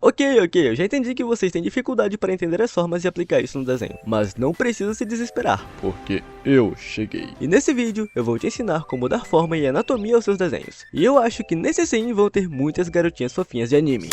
Ok, eu já entendi que vocês têm dificuldade para entender as formas e aplicar isso no desenho, mas não precisa se desesperar, porque eu cheguei. E nesse vídeo eu vou te ensinar como dar forma e anatomia aos seus desenhos. E eu acho que nesse sim vão ter muitas garotinhas fofinhas de anime.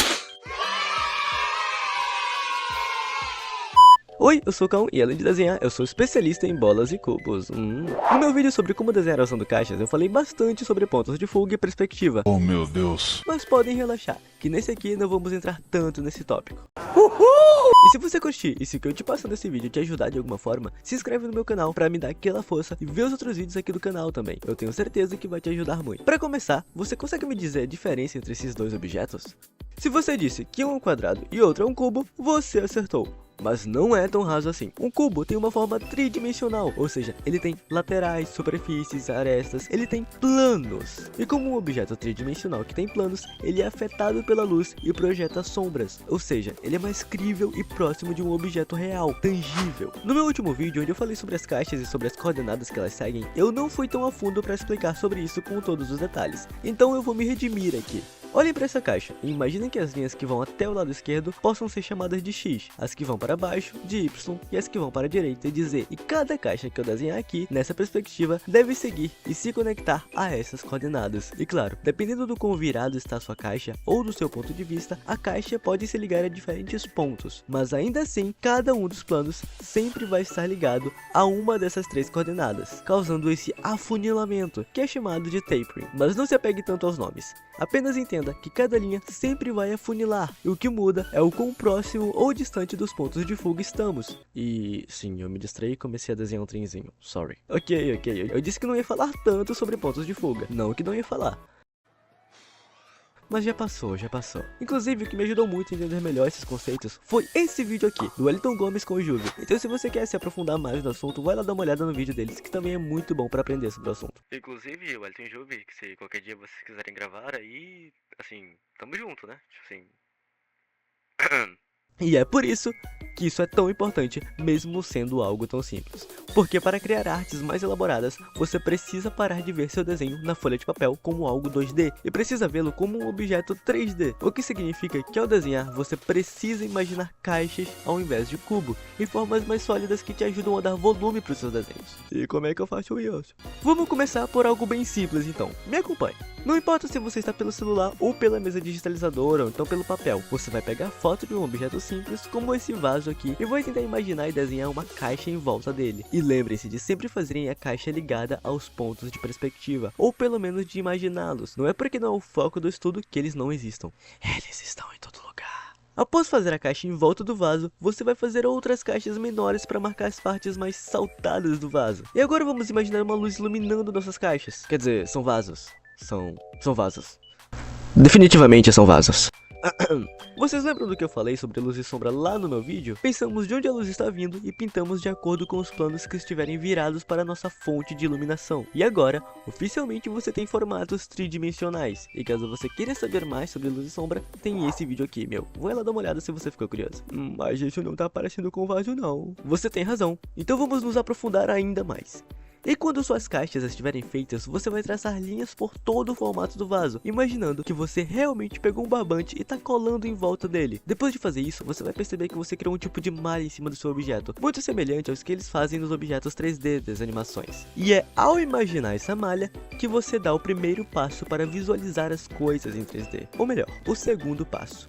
Oi, eu sou o Cão e além de desenhar, eu sou especialista em bolas e cubos. No meu vídeo sobre como desenhar usando caixas, eu falei bastante sobre pontos de fuga e perspectiva. Oh meu Deus. Mas podem relaxar, que nesse aqui não vamos entrar tanto nesse tópico. E se você curtir e se o que eu te passo nesse vídeo te ajudar de alguma forma, se inscreve no meu canal pra me dar aquela força e ver os outros vídeos aqui do canal também. Eu tenho certeza que vai te ajudar muito. Pra começar, você consegue me dizer a diferença entre esses dois objetos? Se você disse que um é um quadrado e outro é um cubo, você acertou. Mas não é tão raso assim. Um cubo tem uma forma tridimensional, ou seja, ele tem laterais, superfícies, arestas, ele tem planos. E como um objeto tridimensional que tem planos, ele é afetado pela luz e projeta sombras, ou seja, ele é mais crível e próximo de um objeto real, tangível. No meu último vídeo, onde eu falei sobre as caixas e sobre as coordenadas que elas seguem, eu não fui tão a fundo para explicar sobre isso com todos os detalhes, então eu vou me redimir aqui. Olhem para essa caixa e imaginem que as linhas que vão até o lado esquerdo possam ser chamadas de X, as que vão para baixo de Y e as que vão para a direita de Z. E cada caixa que eu desenhar aqui, nessa perspectiva, deve seguir e se conectar a essas coordenadas. E claro, dependendo do quão virado está a sua caixa ou do seu ponto de vista, a caixa pode se ligar a diferentes pontos. Mas ainda assim, cada um dos planos sempre vai estar ligado a uma dessas três coordenadas, causando esse afunilamento, que é chamado de tapering. Mas não se apegue tanto aos nomes. Apenas entenda que cada linha sempre vai afunilar, e o que muda é o quão próximo ou distante dos pontos de fuga estamos. E sim, eu me distraí e comecei a desenhar um trenzinho, sorry. Ok, eu disse que não ia falar tanto sobre pontos de fuga, não que não ia falar. Mas já passou. Inclusive, o que me ajudou muito a entender melhor esses conceitos foi esse vídeo aqui, do Wellington Gomes com o Juve. Então se você quer se aprofundar mais no assunto, vai lá dar uma olhada no vídeo deles, que também é muito bom pra aprender sobre o assunto. Inclusive, o Wellington e Juve, que se qualquer dia vocês quiserem gravar aí, assim, tamo junto, né? Tipo assim... E é por isso que isso é tão importante, mesmo sendo algo tão simples. Porque para criar artes mais elaboradas, você precisa parar de ver seu desenho na folha de papel como algo 2D e precisa vê-lo como um objeto 3D. O que significa que ao desenhar, você precisa imaginar caixas ao invés de cubo e formas mais sólidas que te ajudam a dar volume para os seus desenhos. E como é que eu faço isso? Vamos começar por algo bem simples então. Me acompanhe. Não importa se você está pelo celular ou pela mesa digitalizadora ou então pelo papel, você vai pegar foto de um objeto simples como esse vaso aqui e vai tentar imaginar e desenhar uma caixa em volta dele. E lembrem-se de sempre fazerem a caixa ligada aos pontos de perspectiva, ou pelo menos de imaginá-los. Não é porque não é o foco do estudo que eles não existam. Eles estão em todo lugar. Após fazer a caixa em volta do vaso, você vai fazer outras caixas menores para marcar as partes mais saltadas do vaso. E agora vamos imaginar uma luz iluminando nossas caixas. Quer dizer, são vasos. São vasos. Definitivamente são vasos. Vocês lembram do que eu falei sobre luz e sombra lá no meu vídeo? Pensamos de onde a luz está vindo e pintamos de acordo com os planos que estiverem virados para a nossa fonte de iluminação. E agora, oficialmente você tem formatos tridimensionais. E caso você queira saber mais sobre luz e sombra, tem esse vídeo aqui, meu. Vai lá dar uma olhada se você ficou curioso. Mas isso não tá parecendo com vaso não. Você tem razão. Então vamos nos aprofundar ainda mais. E quando suas caixas estiverem feitas, você vai traçar linhas por todo o formato do vaso, imaginando que você realmente pegou um barbante e está colando em volta dele. Depois de fazer isso, você vai perceber que você criou um tipo de malha em cima do seu objeto, muito semelhante aos que eles fazem nos objetos 3D das animações. E é ao imaginar essa malha que você dá o primeiro passo para visualizar as coisas em 3D, ou melhor, o segundo passo.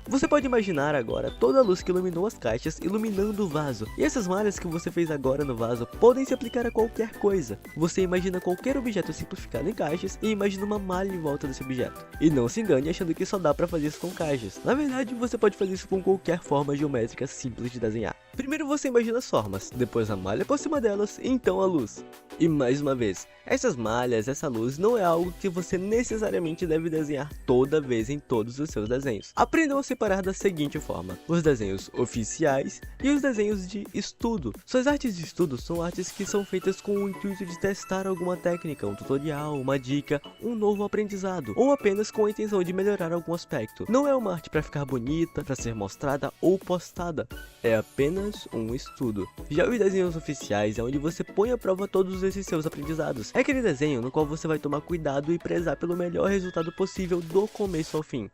Você pode imaginar agora toda a luz que iluminou as caixas iluminando o vaso. E essas malhas que você fez agora no vaso podem se aplicar a qualquer coisa. Você imagina qualquer objeto simplificado em caixas e imagina uma malha em volta desse objeto. E não se engane achando que só dá para fazer isso com caixas. Na verdade, você pode fazer isso com qualquer forma geométrica simples de desenhar. Primeiro você imagina as formas, depois a malha por cima delas e então a luz. E mais uma vez, essas malhas, essa luz não é algo que você necessariamente deve desenhar toda vez em todos os seus desenhos. Aprendam a separar da seguinte forma: os desenhos oficiais e os desenhos de estudo. Suas artes de estudo são artes que são feitas com o intuito de testar alguma técnica, um tutorial, uma dica, um novo aprendizado, ou apenas com a intenção de melhorar algum aspecto. Não é uma arte para ficar bonita, para ser mostrada ou postada. É apenas apenas um estudo. Já os desenhos oficiais é onde você põe à prova todos esses seus aprendizados. É aquele desenho no qual você vai tomar cuidado e prezar pelo melhor resultado possível do começo ao fim.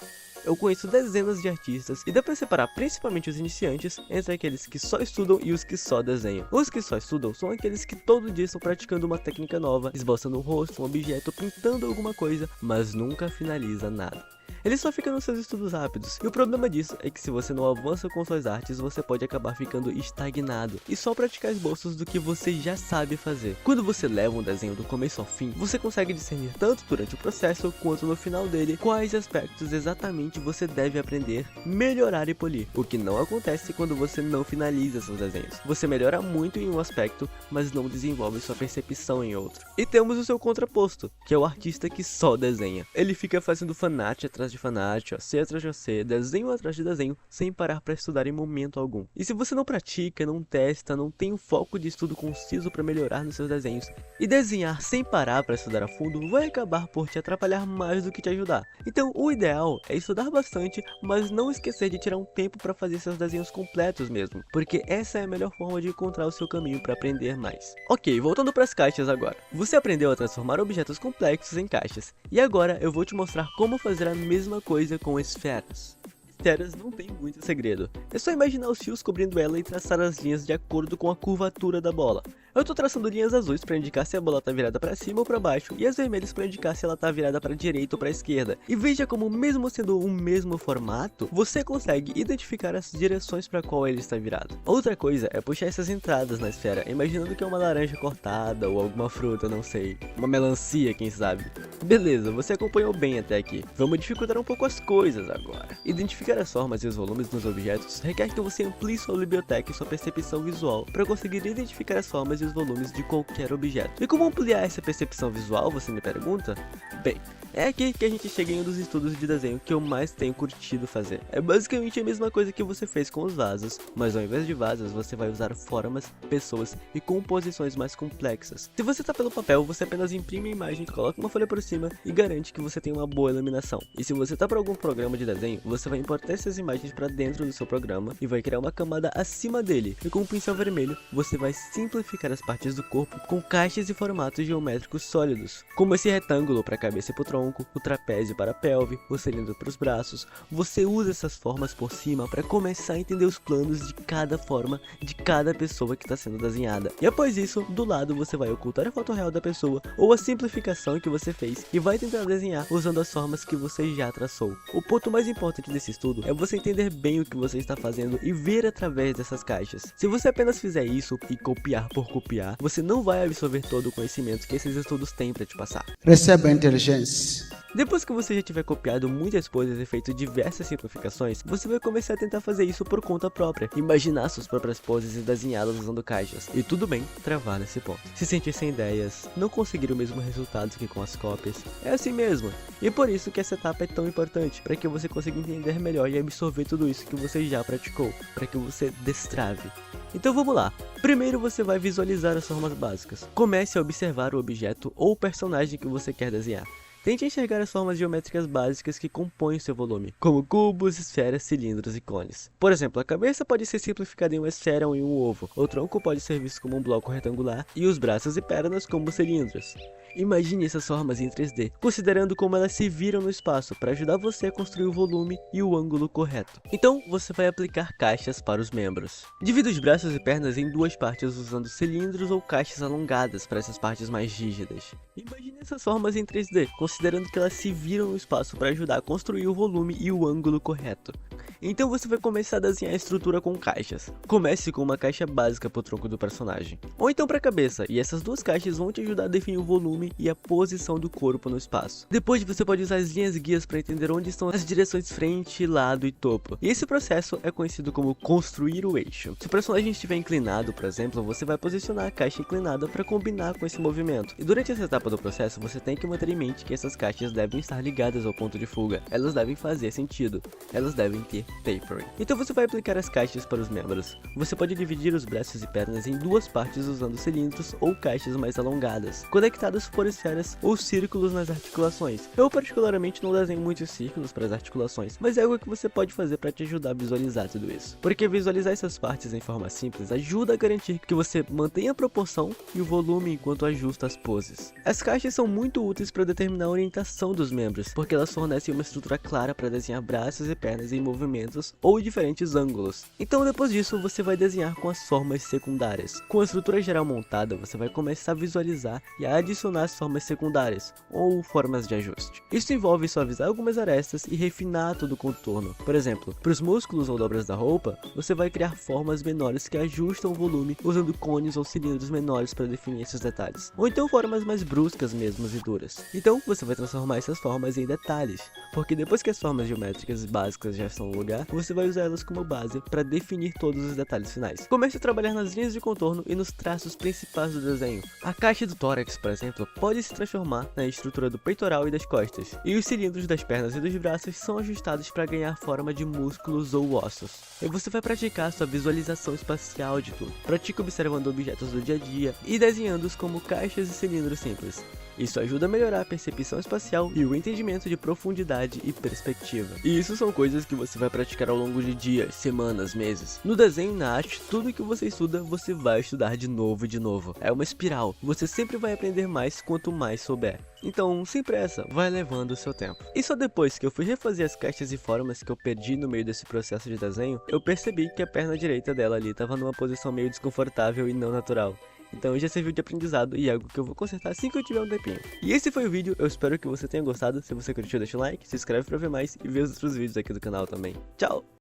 Eu conheço dezenas de artistas e dá pra separar principalmente os iniciantes entre aqueles que só estudam e os que só desenham. Os que só estudam são aqueles que todo dia estão praticando uma técnica nova, esboçando um rosto, um objeto, pintando alguma coisa, mas nunca finaliza nada. Ele só fica nos seus estudos rápidos, e o problema disso é que se você não avança com suas artes, você pode acabar ficando estagnado e só praticar esboços do que você já sabe fazer. Quando você leva um desenho do começo ao fim, você consegue discernir tanto durante o processo quanto no final dele quais aspectos exatamente você deve aprender, melhorar e polir, o que não acontece quando você não finaliza seus desenhos. Você melhora muito em um aspecto, mas não desenvolve sua percepção em outro. E temos o seu contraposto, que é o artista que só desenha. Ele fica fazendo fanart atrás de fanart, OC atrás de OC, desenho atrás de desenho, sem parar para estudar em momento algum. E se você não pratica, não testa, não tem um foco de estudo conciso para melhorar nos seus desenhos, e desenhar sem parar para estudar a fundo, vai acabar por te atrapalhar mais do que te ajudar. Então o ideal é estudar bastante, mas não esquecer de tirar um tempo para fazer seus desenhos completos mesmo, porque essa é a melhor forma de encontrar o seu caminho para aprender mais. Ok, voltando para as caixas agora. Você aprendeu a transformar objetos complexos em caixas, e agora eu vou te mostrar como fazer a mesma coisa com esferas. Esferas não tem muito segredo, é só imaginar os fios cobrindo ela e traçar as linhas de acordo com a curvatura da bola. Eu tô traçando linhas azuis para indicar se a bola tá virada para cima ou para baixo, e as vermelhas para indicar se ela tá virada para direita ou para esquerda. E veja como, mesmo sendo o mesmo formato, você consegue identificar as direções para qual ele está virado. Outra coisa é puxar essas entradas na esfera, imaginando que é uma laranja cortada ou alguma fruta, não sei, uma melancia, quem sabe. Beleza, você acompanhou bem até aqui. Vamos dificultar um pouco as coisas agora. Identificar as formas e os volumes nos objetos requer que você amplie sua biblioteca e sua percepção visual para conseguir identificar as formas e os volumes de qualquer objeto. E como ampliar essa percepção visual, você me pergunta? Bem, é aqui que a gente chega em um dos estudos de desenho que eu mais tenho curtido fazer. É basicamente a mesma coisa que você fez com os vasos, mas ao invés de vasos você vai usar formas, pessoas e composições mais complexas. Se você tá pelo papel, você apenas imprime a imagem, coloca uma folha por cima e garante que você tem uma boa iluminação. E se você tá para algum programa de desenho, você vai importar essas imagens para dentro do seu programa e vai criar uma camada acima dele. E com um pincel vermelho, você vai simplificar as partes do corpo com caixas e formatos geométricos sólidos, como esse retângulo para a cabeça e para o tronco, o trapézio para a pelve, o cilindro para os braços. Você usa essas formas por cima para começar a entender os planos de cada forma de cada pessoa que está sendo desenhada. E após isso, do lado você vai ocultar a foto real da pessoa ou a simplificação que você fez e vai tentar desenhar usando as formas que você já traçou. O ponto mais importante desse estudo é você entender bem o que você está fazendo e ver através dessas caixas. Se você apenas fizer isso e copiar por copiar, você não vai absorver todo o conhecimento que esses estudos têm para te passar. Receba a inteligência. Depois que você já tiver copiado muitas coisas e feito diversas simplificações, você vai começar a tentar fazer isso por conta própria, imaginar suas próprias poses e desenhá-las usando caixas. E tudo bem travar nesse ponto. Se sentir sem ideias, não conseguir o mesmo resultado que com as cópias, é assim mesmo. E por isso que essa etapa é tão importante, para que você consiga entender melhor e absorver tudo isso que você já praticou, para que você destrave. Então vamos lá. Primeiro você vai visualizar as formas básicas. Comece a observar o objeto ou o personagem que você quer desenhar. Tente enxergar as formas geométricas básicas que compõem o seu volume, como cubos, esferas, cilindros e cones. Por exemplo, a cabeça pode ser simplificada em uma esfera ou em um ovo, o tronco pode ser visto como um bloco retangular e os braços e pernas como cilindros. Imagine essas formas em 3D, considerando como elas se viram no espaço para ajudar você a construir o volume e o ângulo correto. Então, você vai aplicar caixas para os membros. Divida os braços e pernas em duas partes usando cilindros ou caixas alongadas para essas partes mais rígidas. Imagine essas formas em 3D, considerando que elas se viram no espaço para ajudar a construir o volume e o ângulo correto. Então você vai começar a desenhar a estrutura com caixas. Comece com uma caixa básica para o tronco do personagem, ou então para a cabeça, e essas duas caixas vão te ajudar a definir o volume e a posição do corpo no espaço. Depois você pode usar as linhas guias para entender onde estão as direções frente, lado e topo. E esse processo é conhecido como construir o eixo. Se o personagem estiver inclinado, por exemplo, você vai posicionar a caixa inclinada para combinar com esse movimento. E durante essa etapa do processo, você tem que manter em mente que essas caixas devem estar ligadas ao ponto de fuga. Elas devem fazer sentido. Elas devem ter tapering. Então você vai aplicar as caixas para os membros. Você pode dividir os braços e pernas em duas partes usando cilindros ou caixas mais alongadas, conectadas se for esferas ou círculos nas articulações. Eu particularmente não desenho muitos círculos para as articulações, mas é algo que você pode fazer para te ajudar a visualizar tudo isso. Porque visualizar essas partes em forma simples ajuda a garantir que você mantenha a proporção e o volume enquanto ajusta as poses. As caixas são muito úteis para determinar a orientação dos membros, porque elas fornecem uma estrutura clara para desenhar braços e pernas em movimentos ou diferentes ângulos. Então depois disso você vai desenhar com as formas secundárias. Com a estrutura geral montada, você vai começar a visualizar e a adicionar as formas secundárias, ou formas de ajuste. Isso envolve suavizar algumas arestas e refinar todo o contorno. Por exemplo, para os músculos ou dobras da roupa, você vai criar formas menores que ajustam o volume usando cones ou cilindros menores para definir esses detalhes. Ou então formas mais bruscas mesmo e duras. Então você vai transformar essas formas em detalhes, porque depois que as formas geométricas básicas já estão no lugar, você vai usar elas como base para definir todos os detalhes finais. Comece a trabalhar nas linhas de contorno e nos traços principais do desenho. A caixa do tórax, por exemplo, pode se transformar na estrutura do peitoral e das costas, e os cilindros das pernas e dos braços são ajustados para ganhar forma de músculos ou ossos. E você vai praticar sua visualização espacial de tudo. Pratique observando objetos do dia a dia e desenhando-os como caixas e cilindros simples. Isso ajuda a melhorar a percepção espacial e o entendimento de profundidade e perspectiva. E isso são coisas que você vai praticar ao longo de dias, semanas, meses. No desenho e na arte, tudo que você estuda, você vai estudar de novo e de novo. É uma espiral. Você sempre vai aprender mais quanto mais souber. Então, sem pressa, vai levando o seu tempo. E só depois que eu fui refazer as caixas e formas que eu perdi no meio desse processo de desenho, eu percebi que a perna direita dela ali estava numa posição meio desconfortável e não natural. Então já serviu de aprendizado e algo que eu vou consertar assim que eu tiver um tempinho. E esse foi o vídeo, eu espero que você tenha gostado. Se você curtiu, deixa um like, se inscreve pra ver mais e ver os outros vídeos aqui do canal também. Tchau!